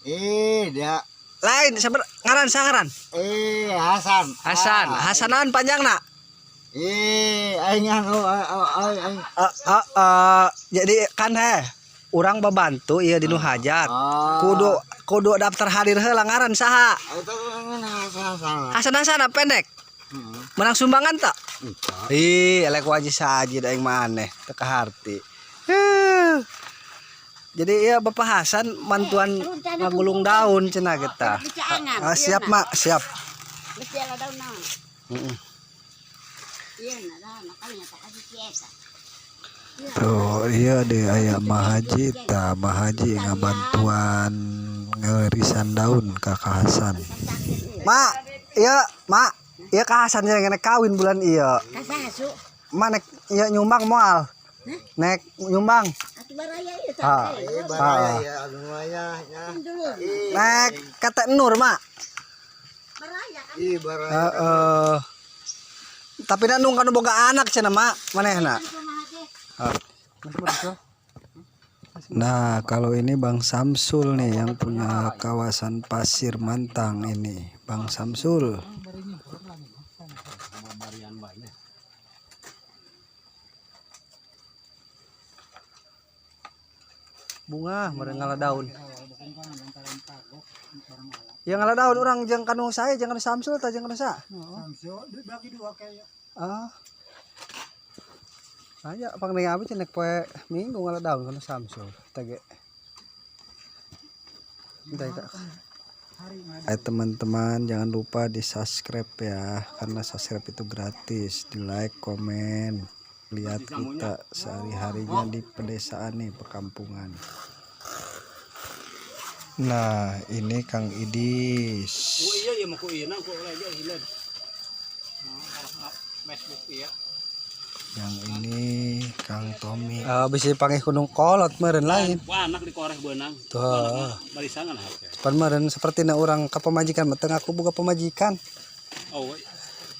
Dia Lain ngaran sangaran. Hasan. Hasanan panjang nak. Aing Jadi kan urang babantu ieu dinu hajat. Kudu daftar hadir heula ngaran saha? Hasan pendek. Menang sumbangan tak? Elek wajib sajid aing maneh teu kaharti. Jadi ya Bapak Hasan mantuan ngagulung daun cenah kita. Siap Mak, siap. Tuh iya deh aya Mahaji ngabantuan ngerisan daun ka Hasan. Mak, iya ka Hasan yang nek kawin bulan iya. Mak nek iya nyumbang moal. Nek nyumbang. Nek kata Nur Mak. Tapi nung kan boga anak cenah Mak, manehna. Nah, kalau ini Bang Samsul nih yang punya kawasan Pasir Mantang ini, Bang Samsul. Bunga mereng ngala daun. Yang ngala daun orang jeung kanu saya jeung kanu Samsul tah jeung kanu sa? Samsul dibagi dua kayak. Aya pangning abi cenah poe Minggu ngala daun kanu Samsul tege. Teman-teman jangan lupa di subscribe ya, karena subscribe itu gratis, di like, komen, lihat kita sehari-harinya di pedesaan nih, perkampungan. Nah ini Kang Idis. Yang ini Kang Tommy. Bisa panggil gunung kolot meren lain. Anak dikoreh beunang. Tuh. Barisangan hake. Pan meren seperti orang ka pemajikan, meteng aku buka pemajikan. Oh,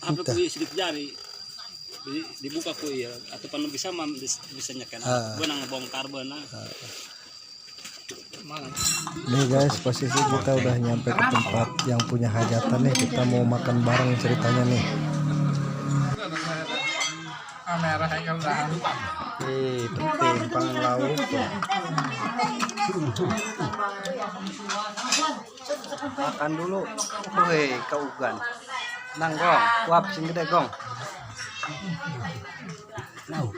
hampir ku sidik jari. Dibuka ku ieu atuh pan bisa nyekan. Beunang bongkar beunang. Nih guys, posisi kita udah nyampe ke tempat yang punya hajatan nih. Kita mau makan bareng ceritanya nih. Kamera yang udah. Penting pang lauk. Makan dulu. Woi, kaugan. Nang gong, kuap sing gede gong. Lauk.